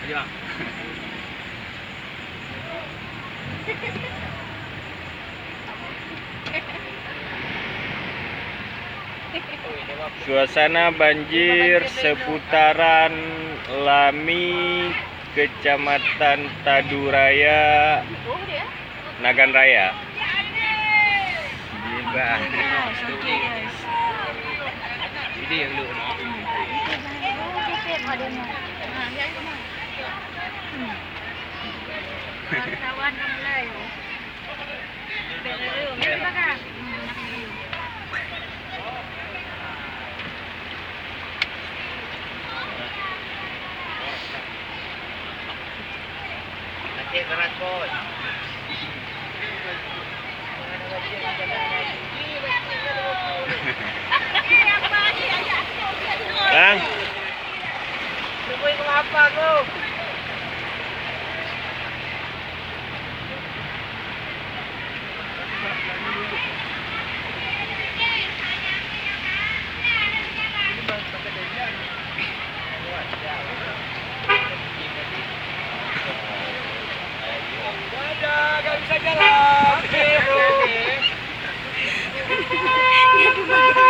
Ya. Suasana banjir seputaran Lami, Kecamatan Taduraya, Nagan Raya. Bah. Ini yang lu. Kawan mulai. Biar bakal. Nanti keras bos. Bang, Lu mau apa kau?